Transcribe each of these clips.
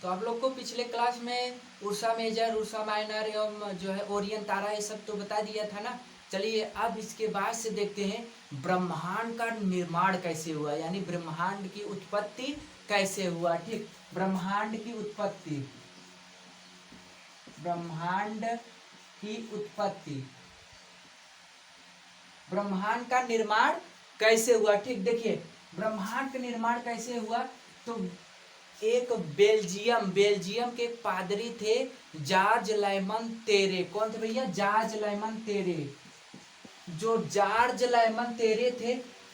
तो आप लोग को पिछले क्लास में उर्सा मेजर, उर्सा माइनर एवं जो है ओरियन तारा ये सब तो बता दिया था ना। चलिए अब इसके बाद से देखते हैं ब्रह्मांड का निर्माण कैसे हुआ, यानी ब्रह्मांड की उत्पत्ति कैसे हुआ। ठीक, ब्रह्मांड की उत्पत्ति, ब्रह्मांड की उत्पत्ति, ब्रह्मांड का निर्माण कैसे हुआ। ठीक, देखिए ब्रह्मांड का निर्माण कैसे हुआ। तो एक बेल्जियम के एक पादरी थे, जॉर्ज लाइमन तेरे। कौन थे भैया? जॉर्ज लाइमन तेरे। जो जॉर्ज लाइमन तेरे थे,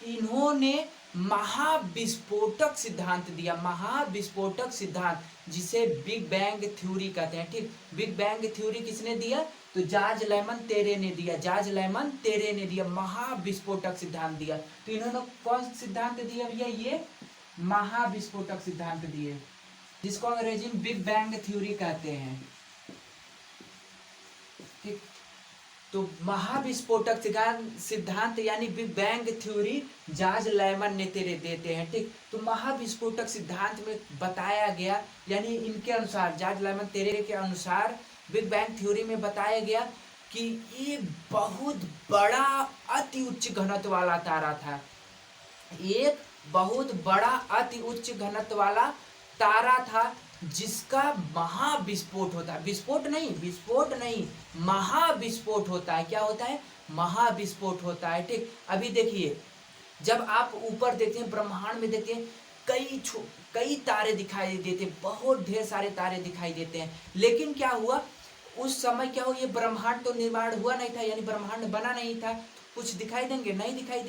इन्होंने महाविस्फोटक सिद्धांत दिया, महाविस्फोटक सिद्धांत, जिसे बिग बैंग थ्योरी कहते हैं। ठीक, बिग बैंग थ्योरी किसने दिया? तो जॉर्ज लाइमन तेरे ने दिया, जॉर्ज लाइमन तेरे ने दिया, महाविस्फोटक सिद्धांत दिया। तो इन्होंने कौन सिद्धांत दिया भैया? ये महाविस्फोटक सिद्धांत दिए, जिसको अंग्रेजी में बिग बैंग थ्योरी कहते हैं। ठीक, तो महाविस्फोटक सिद्धांत यानी big bang theory George Lyman ने तेरे देते हैं। ठीक, तो महाविस्फोटक सिद्धांत में बताया गया, यानी इनके अनुसार, जॉर्ज लाइमन तेरे के अनुसार बिग बैंग थ्योरी में बताया गया कि ये बहुत बड़ा अति उच्च घनत्व वाला तारा था। एक बहुत बड़ा अति उच्च घनत्व वाला तारा था, जिसका महाविस्फोट होता है। विस्फोट नहीं, महाविस्फोट होता है। क्या होता है? महाविस्फोट होता है। ठीक, अभी देखिए, जब आप ऊपर देखते हैं ब्रह्मांड में, देखते हैं कई तारे दिखाई देते हैं, बहुत ढेर सारे तारे दिखाई देते हैं। लेकिन क्या हुआ उस समय, क्या हुआ, ये ब्रह्मांड तो निर्माण हुआ नहीं था, यानी ब्रह्मांड बना नहीं था। कुछ दिखाई देंगे? नहीं दिखाई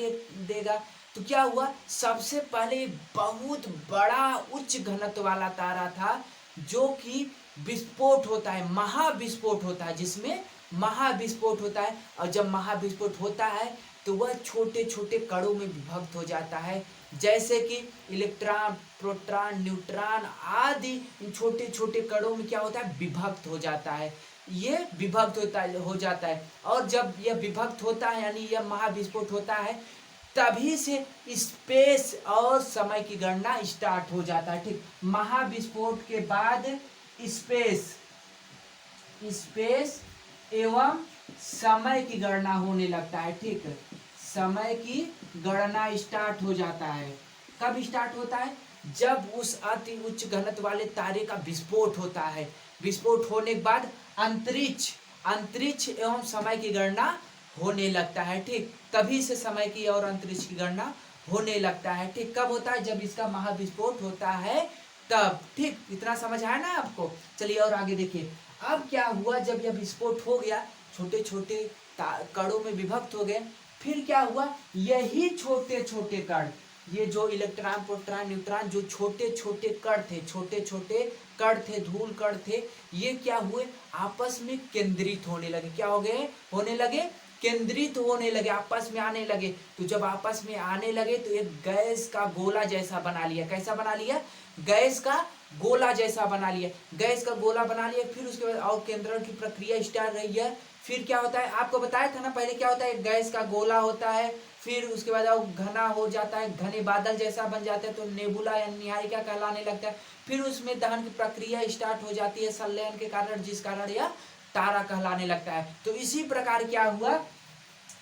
देगा। तो क्या हुआ, सबसे पहले बहुत बड़ा उच्च घनत्व वाला तारा था, जो कि विस्फोट होता है, महाविस्फोट होता है, जिसमें महाविस्फोट होता है। और जब महाविस्फोट होता है तो वह छोटे छोटे कणों में विभक्त हो जाता है, जैसे कि इलेक्ट्रॉन, प्रोटॉन, न्यूट्रॉन आदि इन छोटे छोटे कणों में क्या होता है? विभक्त हो जाता है। ये विभक्त हो जाता है। और जब यह विभक्त होता है, यानी यह महाविस्फोट होता है, तभी से स्पेस और समय की गणना स्टार्ट हो जाता है। ठीक, महाविस्फोट के बाद स्पेस एवं समय की गणना होने लगता है। ठीक, समय की गणना स्टार्ट हो जाता है। कब स्टार्ट होता है? जब उस अति उच्च घनत्व वाले तारे का विस्फोट होता है। विस्फोट होने के बाद अंतरिक्ष एवं समय की गणना होने लगता है। ठीक, तभी से समय की और अंतरिक्ष की गणना होने लगता है। ठीक, कब होता है? जब इसका महाविस्फोट होता है तब। ठीक, इतना समझ आया ना आपको? चलिए और आगे देखिए, अब क्या हुआ, जब यह विस्फोट हो गया, छोटे छोटे कणों में विभक्त हो गए, फिर क्या हुआ, यही छोटे छोटे कण, ये जो इलेक्ट्रॉन, प्रोटॉन, न्यूट्रॉन, जो छोटे छोटे कण थे, छोटे छोटे कण थे, धूल कण थे, ये क्या हुए, आपस में केंद्रित होने लगे। क्या हो गए? होने लगे, केंद्रित होने लगे, आपस में आने लगे। तो जब आपस में आने लगे तो एक गैस का गोला जैसा बना लिया। कैसा बना लिया? गैस का गोला जैसा बना लिया, गैस का गोला बना लिया। फिर उसके बाद और केंद्रण की प्रक्रिया स्टार्ट रही है। फिर क्या होता है, आपको बताया था ना पहले, क्या होता है, गैस का गोला होता है, फिर उसके बाद वो घना हो जाता है, घने बादल जैसा बन जाता है, तो नेबुला या निहारिका कहलाने लगता है। फिर उसमें दहन की प्रक्रिया स्टार्ट हो जाती है संलयन के कारण, जिस कारण यह तारा कहलाने लगता है। तो इसी प्रकार क्या हुआ,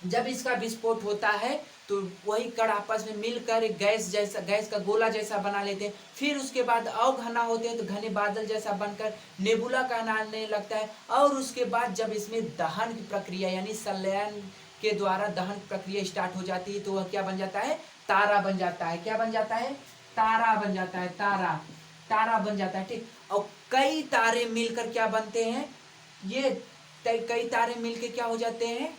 जब इसका विस्फोट होता है तो वही कण आपस में मिलकर एक गैस का गोला जैसा बना लेते हैं। फिर उसके बाद और घना होते हैं तो घने बादल जैसा बनकर नेबुला कहलाने लगता है। और उसके बाद जब इसमें दहन की प्रक्रिया यानी संलयन के द्वारा दहन प्रक्रिया स्टार्ट हो जाती है, तो वह क्या बन जाता है? तारा बन जाता है। क्या बन जाता है? तारा बन जाता है। तारा बन जाता है। ठीक, और कई तारे मिलकर क्या बनते हैं, ये कई तारे मिलकर क्या हो जाते हैं?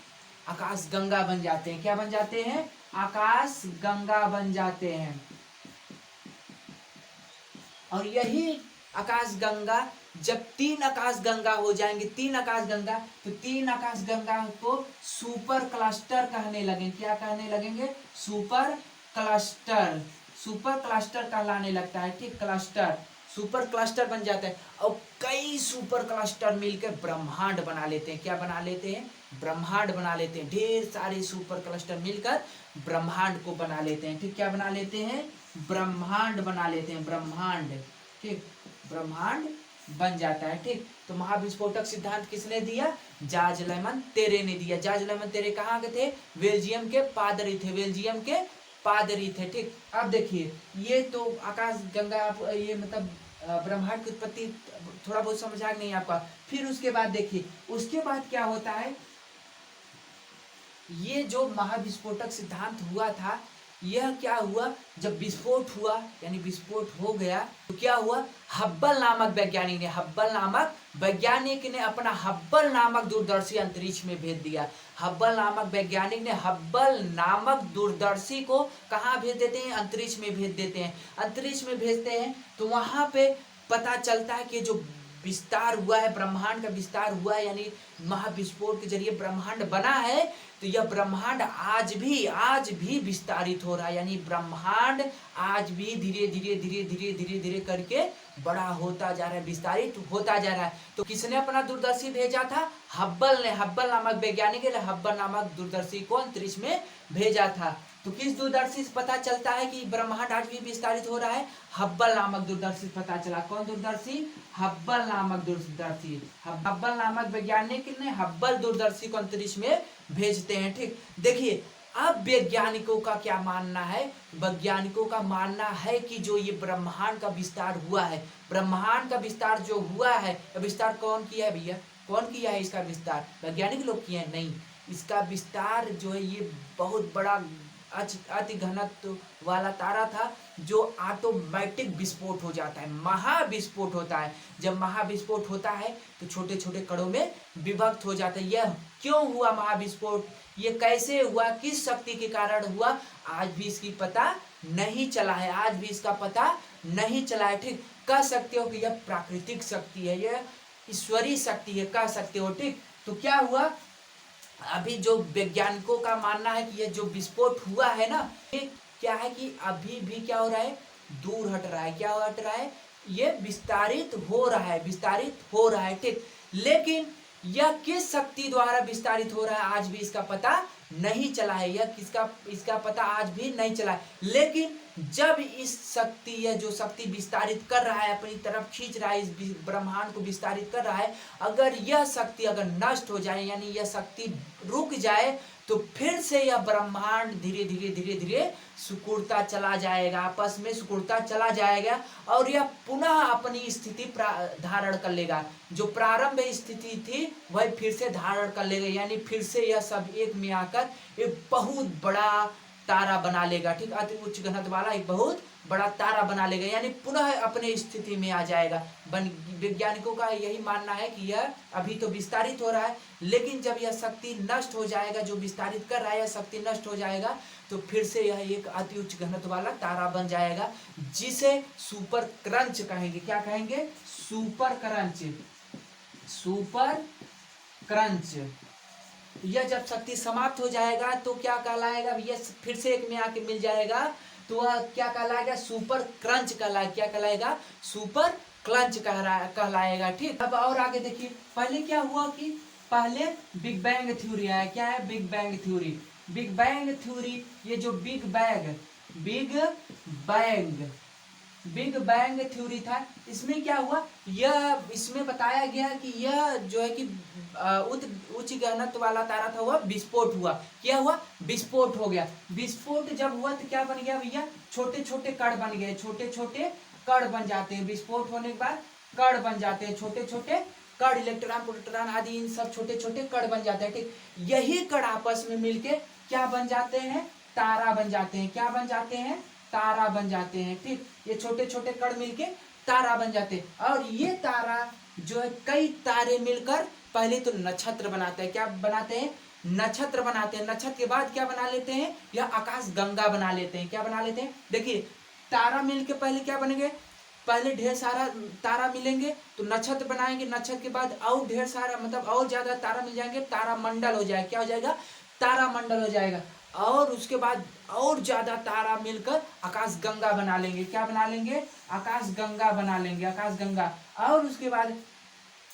आकाश गंगा बन जाते हैं। क्या बन जाते हैं? आकाश गंगा बन जाते हैं। और यही आकाश गंगा, जब 3 आकाश गंगा हो जाएंगे, 3 आकाश गंगा, तो 3 आकाश गंगा को सुपर क्लस्टर कहने लगेंगे। क्या कहने लगेंगे? Super cluster. सुपर क्लस्टर कहलाने लगता है। ठीक, क्लस्टर, सुपर क्लस्टर बन जाता है। और कई सुपर क्लस्टर मिलकर ब्रह्मांड बना लेते हैं। क्या बना लेते हैं? ब्रह्मांड बना लेते हैं। ढेर सारे सुपर क्लस्टर मिलकर ब्रह्मांड को बना लेते हैं। ठीक, क्या बना लेते हैं? ब्रह्मांड बना लेते हैं। ब्रह्मांड। ठीक, ब्रह्मांड बन जाता है। ठीक, तो महाविस्फोटक सिद्धांत किसने दिया? जॉर्ज लेमन तेरे ने दिया। जॉर्ज लेमन तेरे कहाँ के थे? बेल्जियम के पादरी थे, बेल्जियम के पादरी थे। ठीक, अब देखिए ये तो आकाश गंगा, ये मतलब ब्रह्मांड की उत्पत्ति थोड़ा बहुत समझ आ नहीं आपका। फिर उसके बाद देखिए उसके बाद क्या होता है, ये जो महाविस्फोटक सिद्धांत हुआ था, यह क्या हुआ, जब विस्फोट हुआ यानी विस्फोट हो गया तो क्या हुआ, हब्बल नामक वैज्ञानिक ने अपना हब्बल नामक दूरदर्शी अंतरिक्ष में भेज दिया। हब्बल नामक वैज्ञानिक ने हब्बल नामक दूरदर्शी को कहाँ भेज देते हैं? अंतरिक्ष में भेज देते हैं। अंतरिक्ष में भेजते हैं तो वहां पे पता चलता है कि जो विस्तार हुआ है, ब्रह्मांड का विस्तार हुआ है, यानी महाविस्फोट के जरिए ब्रह्मांड बना है, तो यह ब्रह्मांड आज भी विस्तारित हो रहा है। यानी ब्रह्मांड आज भी धीरे धीरे करके बड़ा होता जा रहा है, विस्तारित होता जा रहा है। तो किसने अपना दूरदर्शी भेजा था? हब्बल ने। हब्बल नामक वैज्ञानिक ने हब्बल नामक दूरदर्शी को अंतरिक्ष में भेजा था। तो किस दूरदर्शी से पता चलता है कि ब्रह्मांड आज भी विस्तारित हो रहा है? हब्बल नामक दूरदर्शी से पता चला। कौन दूरदर्शी? हब्बल नामक दूरदर्शी। हब्बल नामक वैज्ञानिक ने हब्बल दूरदर्शी को अंतरिक्ष में भेजते हैं। ठीक, देखिए अब वैज्ञानिकों का क्या मानना है? वैज्ञानिकों का मानना है कि जो ये ब्रह्मांड का विस्तार हुआ है, ब्रह्मांड का विस्तार जो हुआ है, विस्तार कौन किया है भैया? कौन किया है इसका विस्तार? वैज्ञानिक लोग किए हैं? नहीं, इसका विस्तार जो है ये बहुत बड़ा अति घनत्व वाला तारा था, जो ऑटोमेटिक विस्फोट हो जाता है, महाविस्फोट होता है। जब महाविस्फोट होता है तो छोटे छोटे कणों में विभक्त हो जाता है। यह क्यों हुआ महाविस्फोट, ये कैसे हुआ, किस शक्ति के कारण हुआ, आज भी इसकी पता नहीं चला है, आज भी इसका पता नहीं चला है। ठीक, कह सकते हो कि यह प्राकृतिक शक्ति है, यह ईश्वरीय शक्ति है, कह सकते हो। ठीक, तो क्या हुआ, अभी जो वैज्ञानिकों का मानना है कि ये जो विस्फोट हुआ है ना, ये क्या है कि अभी भी क्या हो रहा है, दूर हट रहा है। क्या हट रहा है? ये विस्तारित हो रहा है, विस्तारित हो रहा है। ठीक, लेकिन यह किस शक्ति द्वारा विस्तारित हो रहा है आज भी इसका पता नहीं चला है। यह किसका, इसका पता आज भी नहीं चला है। लेकिन जब इस शक्ति, यह जो शक्ति विस्तारित कर रहा है, अपनी तरफ खींच रहा है, इस ब्रह्मांड को विस्तारित कर रहा है, अगर यह शक्ति अगर नष्ट हो जाए, यानी यह शक्ति रुक जाए, तो फिर से यह ब्रह्मांड धीरे धीरे सिकुड़ता चला जाएगा, आपस में सिकुड़ता चला जाएगा, और यह पुनः अपनी स्थिति धारण कर लेगा। जो प्रारंभ स्थिति थी वह फिर से धारण कर लेगा, यानी फिर से यह सब एक में आकर एक बहुत बड़ा तारा बना लेगा। ठीक, अति उच्च घनत्व वाला एक बहुत बड़ा तारा बना लेगा, यानी पुनः अपने स्थिति में आ जाएगा। वैज्ञानिकों का यही मानना है कि यह अभी तो विस्तारित हो रहा है, लेकिन जब यह शक्ति नष्ट हो जाएगा, जो विस्तारित कर रहा है, यह शक्ति नष्ट हो जाएगा, तो फिर से यह एक अति उच्च घनत्व वाला तारा बन जाएगा, जिसे सुपर क्रंच कहेंगे। क्या कहेंगे? Super crunch. Super crunch. यह जब शक्ति समाप्त हो जाएगा तो क्या कहलाएगा? यह फिर से एक में आके मिल जाएगा, तो वह क्या कहलाएगा? सुपर क्रंच कहलाएगा। क्या कहलाएगा? सुपर क्रंच कहलाएगा। ठीक, अब और आगे देखिए, पहले क्या हुआ कि पहले बिग बैंग थ्योरी आया। क्या है? Big bang theory. Big bang theory, ये जो बिग बैंग थ्योरी था, इसमें क्या हुआ, यह इसमें बताया गया कि यह जो है कि उच्च घनत्व वाला तारा था, वह विस्फोट हुआ। क्या हुआ? विस्फोट हो गया। विस्फोट जब हुआ तो क्या बन गया भैया? छोटे छोटे कण बन गए, छोटे छोटे कण बन जाते हैं। विस्फोट होने के बाद कण बन जाते हैं, छोटे छोटे कण, इलेक्ट्रॉन प्रोटॉन आदि, इन सब छोटे छोटे कण बन जाते हैं। ठीक, यही कण आपस में मिलके क्या बन जाते हैं? तारा बन जाते हैं। क्या बन जाते हैं? तारा बन जाते हैं। ठीक, ये छोटे छोटे कण मिलके तारा बन जाते हैं, और ये तारा जो है कई तारे मिलकर पहले तो नक्षत्र बनाते हैं। क्या बनाते हैं? नक्षत्र बनाते हैं। नक्षत्र के बाद क्या बना लेते हैं? यह आकाश गंगा बना लेते हैं। क्या बना लेते हैं? देखिए, तारा मिलके पहले क्या बनेंगे? पहले ढेर सारा तारा मिलेंगे तो नक्षत्र बनाएंगे, नक्षत्र के बाद और ढेर सारा, मतलब और ज्यादा तारा मिल जाएंगे, तारा मंडल हो जाएगा। क्या हो जाएगा? तारा मंडल हो जाएगा, और उसके बाद और ज्यादा तारा मिलकर आकाश गंगा बना लेंगे। क्या बना लेंगे? आकाश गंगा बना लेंगे, आकाश गंगा। और उसके बाद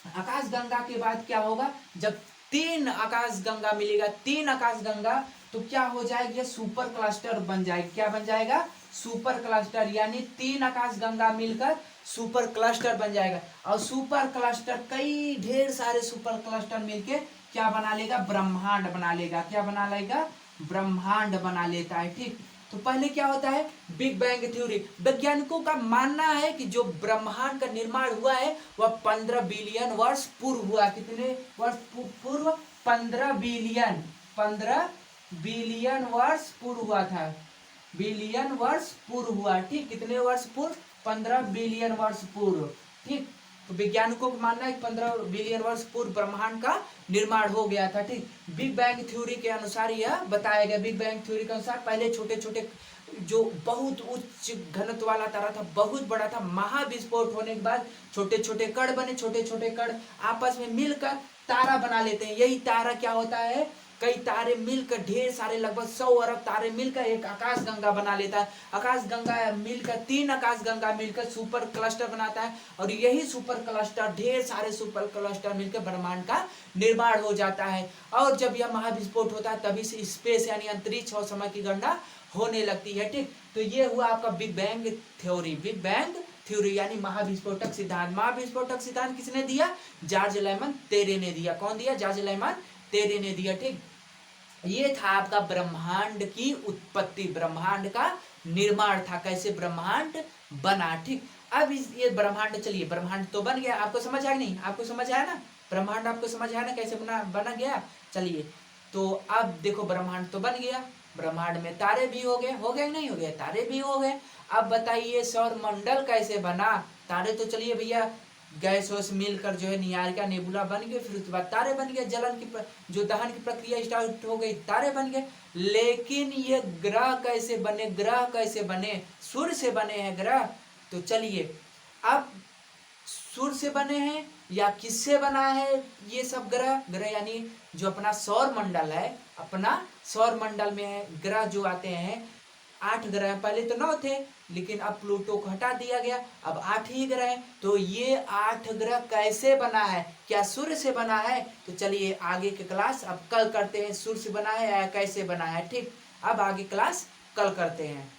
आकाश गंगा के बाद क्या होगा? जब 3 आकाश गंगा मिलेगा, 3 आकाश गंगा, तो क्या हो जाएगा? सुपर क्लस्टर बन जाएगा। क्या बन जाएगा? सुपर क्लस्टर, यानी 3 आकाश गंगा मिलकर सुपर क्लस्टर बन जाएगा। और सुपर क्लस्टर कई ढेर सारे सुपर क्लस्टर मिलके क्या बना लेगा, ब्रह्मांड बना लेगा। क्या बना लेगा, ब्रह्मांड बना लेता है। ठीक, तो पहले क्या होता है, बिग बैंग थ्योरी। वैज्ञानिकों का मानना है कि जो ब्रह्मांड का निर्माण हुआ है वह 15 बिलियन वर्ष पूर्व हुआ। कितने वर्ष पूर्व, 15 बिलियन वर्ष पूर्व हुआ था। बिलियन वर्ष पूर्व हुआ। ठीक, कितने वर्ष पूर्व, 15 बिलियन वर्ष पूर्व। ठीक, तो वैज्ञानिकों का मानना है कि 15 बिलियन वर्ष पूर्व ब्रह्मांड का निर्माण हो गया था। ठीक, बिग बैंग थ्योरी के अनुसार यह बताया गया। बिग बैंग थ्योरी के अनुसार पहले छोटे छोटे जो बहुत उच्च घनत्व वाला तारा था, बहुत बड़ा था, महाविस्फोट होने के बाद छोटे छोटे कण बने। छोटे छोटे कण आपस में मिलकर तारा बना लेते हैं। यही तारा क्या होता है, कई तारे मिलकर, ढेर सारे लगभग 100 अरब तारे मिलकर एक आकाश गंगा बना लेता है। आकाश गंगा मिलकर, 3 आकाश गंगा मिलकर सुपर क्लस्टर बनाता है। और यही सुपर क्लस्टर, ढेर सारे सुपर क्लस्टर मिलकर ब्रह्मांड का निर्माण हो जाता है। और जब यह महाविस्फोट होता है तभी से स्पेस यानी अंतरिक्ष और समय की गणना होने लगती है। ठीक, तो ये हुआ आपका big bang theory. Big bang theory यानी महाविस्फोटक सिद्धांत। महाविस्फोटक सिद्धांत किसने दिया, जॉर्ज लाइमन तेरे ने दिया। कौन दिया, जॉर्ज लाइमन तेरे ने दिया। ठीक, ये था आपका ब्रह्मांड की उत्पत्ति, ब्रह्मांड का निर्माण था, कैसे ब्रह्मांड बना। ठीक, अब ये ब्रह्मांड, चलिए ब्रह्मांड तो बन गया, आपको समझ आया नहीं, आपको समझ आया ना, ब्रह्मांड आपको समझ आया ना कैसे बना गया। चलिए, तो अब देखो ब्रह्मांड तो बन गया, ब्रह्मांड में तारे भी हो गए नहीं हो गए, तारे भी हो गए। अब बताइए सौर मंडल कैसे बना। तारे तो चलिए भैया गैस वैस मिलकर जो है निहारिका नेबुला बन गए, फिर उसके बाद तारे बन गए, जलन की जो दहन की प्रक्रिया स्टार्ट हो गई, तारे बन गए। लेकिन ये ग्रह कैसे बने, ग्रह कैसे बने, सूर्य से बने हैं ग्रह। तो चलिए, अब सूर्य से बने हैं या किससे बना है ये सब ग्रह यानी जो अपना सौर मंडल है, अपना सौर मंडल में ग्रह जो आते हैं 8 ग्रह, पहले तो 9 थे लेकिन अब प्लूटो को हटा दिया गया, अब 8 ही ग्रह हैं। तो ये 8 ग्रह कैसे बना है, क्या सूर्य से बना है। तो चलिए आगे के क्लास अब कल करते हैं, सूर्य से बना है या कैसे बना है। ठीक, अब आगे क्लास कल करते हैं।